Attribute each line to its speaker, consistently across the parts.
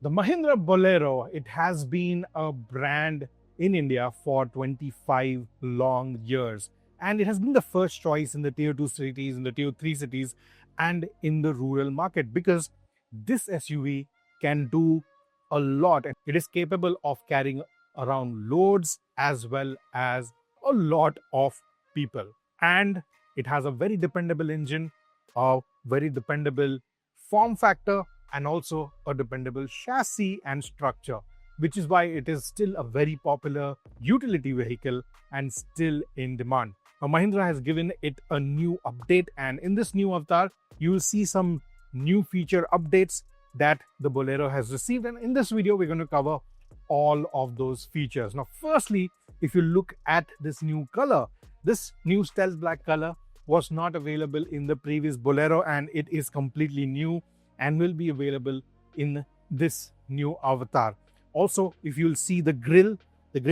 Speaker 1: The Mahindra Bolero, it has been a brand in India for 25 long years. And it has been the first choice in the tier 2 cities, in the tier 3 cities, and in the rural market because this SUV can do a lot. It is capable of carrying around loads as well as a lot of people. And it has a very dependable engine, a very dependable form factor, and also a dependable chassis and structure, which is why it is still a very popular utility vehicle and still in demand. Now, Mahindra has given it a new update, and in this new avatar, you will see some new feature updates that the Bolero has received. And in this video, we're going to cover all of those features. Now, firstly, if you look at this new color, this new stealth black color was not available in the previous Bolero, and it is completely new and will be available in this new avatar. Also, if you'll see the grille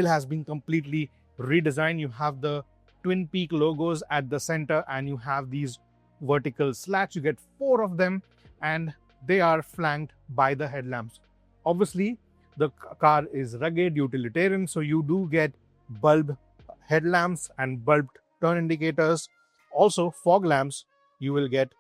Speaker 1: has been completely redesigned. You have the twin peak logos at the center, and you have these vertical slats. You get 4 of them, and they are flanked by the headlamps. Obviously, the car is rugged, utilitarian, so you do get bulb headlamps and bulbed turn indicators. Also, fog lamps you will get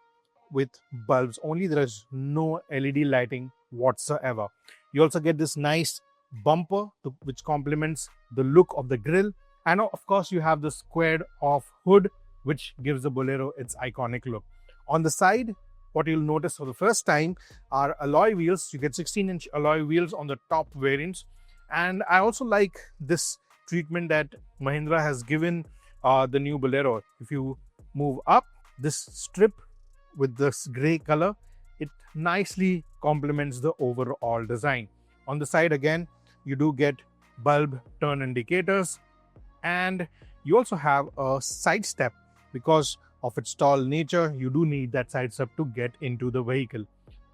Speaker 1: with bulbs only. There is no LED lighting whatsoever. You also get this nice bumper which complements the look of the grille, and of course you have the squared off hood which gives the Bolero its iconic look. On the side, what you'll notice for the first time are alloy wheels. You get 16-inch alloy wheels on the top variants, and I also like this treatment that Mahindra has given the new Bolero. If you move up, this strip with this gray color, it nicely complements the overall design. On the side again, you do get bulb turn indicators, and you also have a side step. Because of its tall nature, you do need that side step to get into the vehicle.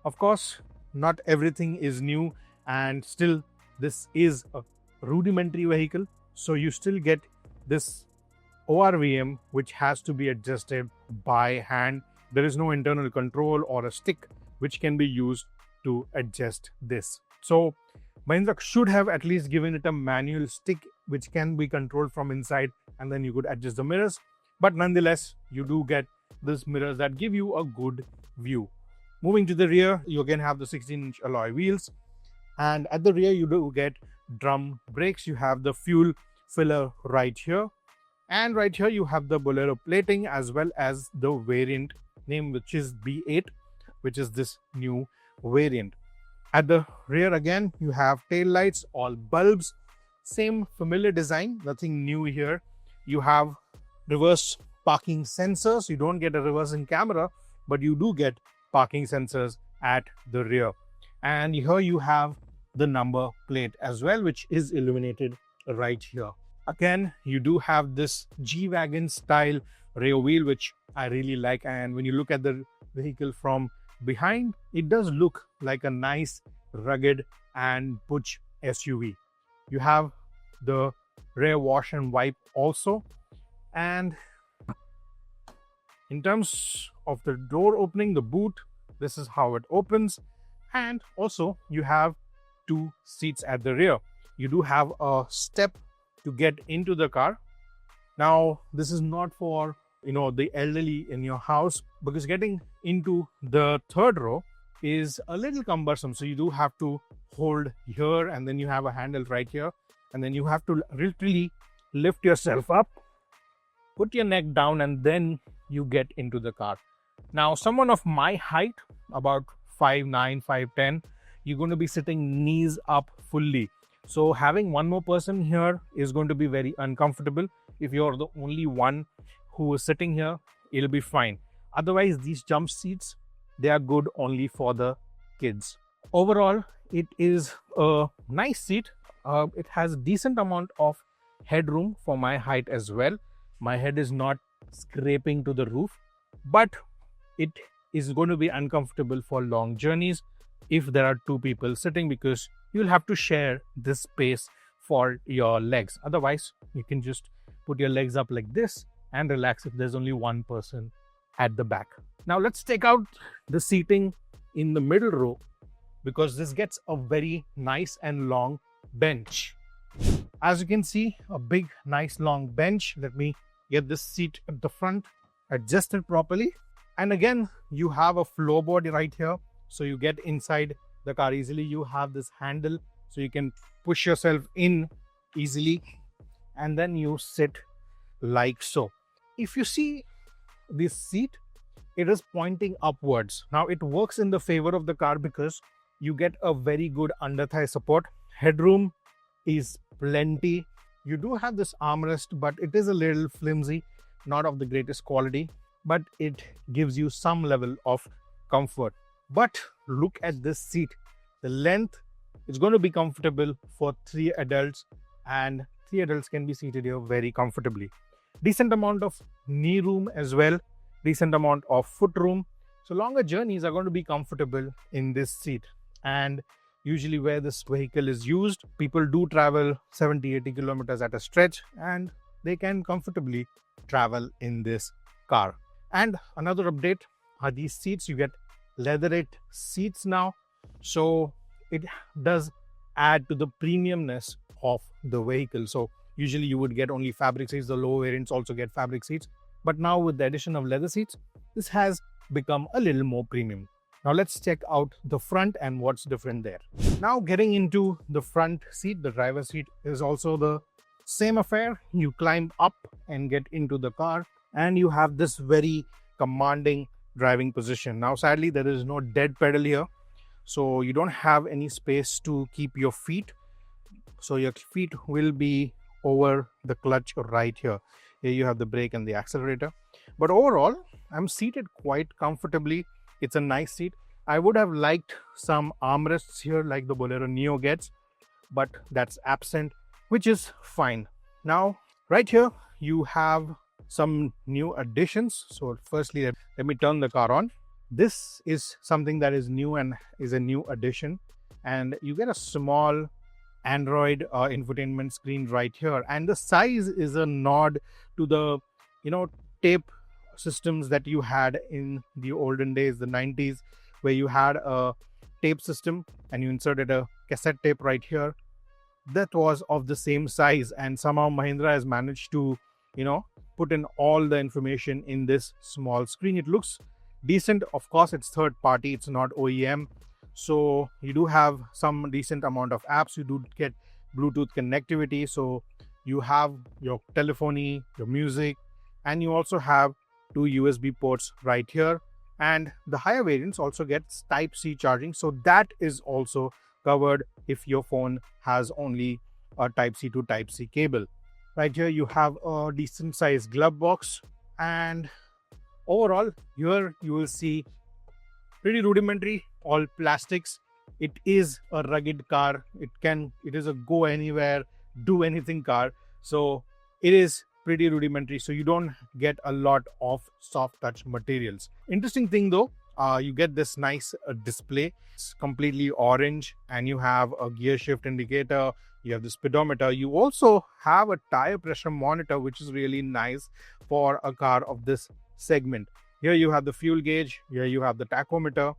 Speaker 1: Of course, not everything is new, and still this is a rudimentary vehicle, so you still get this ORVM which has to be adjusted by hand. There is no internal control or a stick which can be used to adjust this. So Mahindra should have at least given it a manual stick which can be controlled from inside, and then you could adjust the mirrors. But nonetheless, you do get these mirrors that give you a good view. Moving to the rear, you again have the 16-inch alloy wheels, and at the rear you do get drum brakes. You have the fuel filler right here, and right here you have the Bolero plating as well as the variant name, which is B8, which is this new variant. At the rear again, you have tail lights, all bulbs, same familiar design, nothing new here. You have reverse parking sensors. You don't get a reversing camera, but you do get parking sensors at the rear. And here you have the number plate as well, which is illuminated right here. Again, you do have this G-Wagon style rear wheel, which I really like. And when you look at the vehicle from behind, it does look like a nice, rugged and butch SUV. You have the rear wash and wipe also. And in terms of the door opening, the boot, this is how it opens. And also you have 2 seats at the rear. You do have a step to get into the car. Now, this is not for the elderly in your house, because getting into the third row is a little cumbersome. So you do have to hold here, and then you have a handle right here, and then you have to literally lift yourself up, put your neck down, and then you get into the car. Now, someone of my height, about 5'9", 5'10", you're going to be sitting knees up fully. So having one more person here is going to be very uncomfortable. If you're the only one who is sitting here, it'll be fine. Otherwise, these jump seats, they are good only for the kids. Overall, it is a nice seat. It has a decent amount of headroom for my height as well. My head is not scraping to the roof, but it is going to be uncomfortable for long journeys if there are 2 people sitting, because you'll have to share this space for your legs. Otherwise, you can just put your legs up like this and relax if there's only one person at the back. Now let's take out the seating in the middle row because this gets a very nice and long bench. As you can see, a big, nice long bench. Let me get this seat at the front adjusted properly. And again, you have a floorboard right here. So you get inside the car easily. You have this handle so you can push yourself in easily. And then you sit like so. If you see this seat, it is pointing upwards. Now it works in the favor of the car because you get a very good under thigh support. Headroom is plenty. You do have this armrest, but it is a little flimsy, not of the greatest quality, but it gives you some level of comfort. But look at this seat. The length is going to be comfortable for 3 adults, and 3 adults can be seated here very comfortably. Decent amount of knee room as well, decent amount of foot room. So longer journeys are going to be comfortable in this seat. And usually where this vehicle is used, people do travel 70-80 kilometers at a stretch, and they can comfortably travel in this car. And another update are these seats. You get leatherette seats now, so it does add to the premiumness of the vehicle. So usually you would get only fabric seats. The low variants also get fabric seats, but now with the addition of leather seats, this has become a little more premium. Now let's check out the front and what's different there. Now getting into the front seat, the driver's seat is also the same affair. You climb up and get into the car, and you have this very commanding driving position. Now sadly there is no dead pedal here, so you don't have any space to keep your feet. So your feet will be over the clutch right here. Here you have the brake and the accelerator. But overall, I'm seated quite comfortably. It's a nice seat. I would have liked some armrests here like the Bolero Neo gets, but that's absent, which is fine. Now, right here, you have some new additions. So firstly, let me turn the car on. This is something that is new and is a new addition. And you get a small Android infotainment screen right here. And the size is a nod to the, tape systems that you had in the olden days, the 90s, where you had a tape system and you inserted a cassette tape right here. That was of the same size, and somehow Mahindra has managed to put in all the information in this small screen. It looks decent. Of course, it's third party, it's not OEM, so you do have some decent amount of apps. You do get Bluetooth connectivity, so you have your telephony, your music, and you also have 2 USB ports right here. And the higher variants also get Type-C charging, so that is also covered if your phone has only a Type-C to Type-C cable. Right here you have a decent sized glove box, and overall here you will see pretty rudimentary, all plastics. It is a rugged car. It is a go anywhere, do anything car. So it is pretty rudimentary, so you don't get a lot of soft touch materials. Interesting thing though, you get this nice display. It's completely orange, and you have a gear shift indicator, you have the speedometer. You also have a tire pressure monitor, which is really nice for a car of this segment. Here you have the fuel gauge, here you have the tachometer,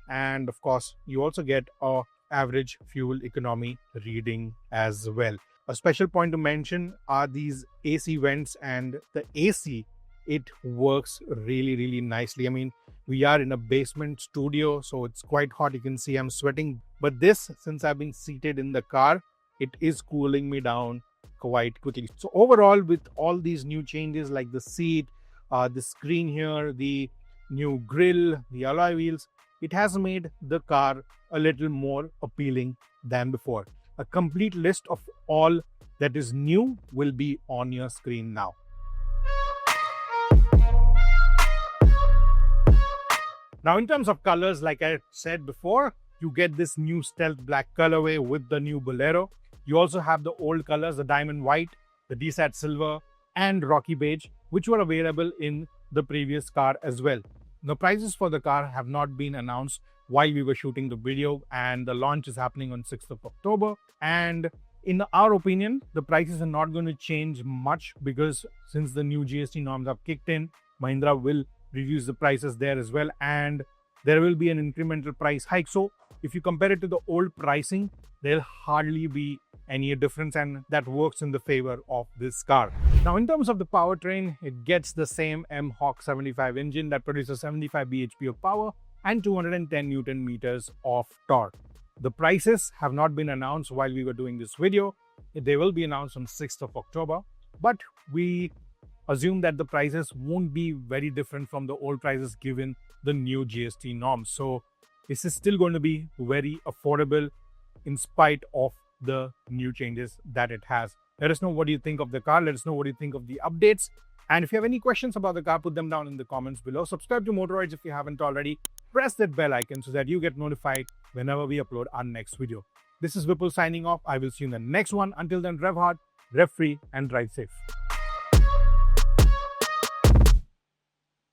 Speaker 1: and of course you also get a average fuel economy reading as well. A special point to mention are these AC vents, and the AC, it works really nicely. I mean, we are in a basement studio, so it's quite hot. You can see I'm sweating, but this, since I've been seated in the car, it is cooling me down quite quickly. So overall, with all these new changes like the seat, the screen here, the new grille, the alloy wheels, it has made the car a little more appealing than before. A complete list of all that is new will be on your screen now. Now, in terms of colors, like I said before, you get this new stealth black colorway with the new Bolero. You also have the old colors, the diamond white, the DSAT silver, and rocky beige, which were available in the previous car as well. The prices for the car have not been announced while we were shooting the video, and the launch is happening on 6th of October. And in our opinion, the prices are not going to change much, because since the new GST norms have kicked in, Mahindra will reduce the prices there as well, and there will be an incremental price hike. So if you compare it to the old pricing, there'll hardly be any difference, and that works in the favor of this car. Now, in terms of the powertrain, it gets the same mHawk 75 engine that produces 75 bhp of power and 210 Newton meters of torque. The prices have not been announced while we were doing this video. They will be announced on 6th of October, but we assume that the prices won't be very different from the old prices given the new GST norms. So this is still going to be very affordable in spite of the new changes that it has. Let us know what you think of the car. Let us know what you think of the updates. And if you have any questions about the car, put them down in the comments below. Subscribe to Motoroids if you haven't already. Press that bell icon so that you get notified whenever we upload our next video. This is Vipul signing off. I will see you in the next one. Until then, rev hard, rev free, and drive safe.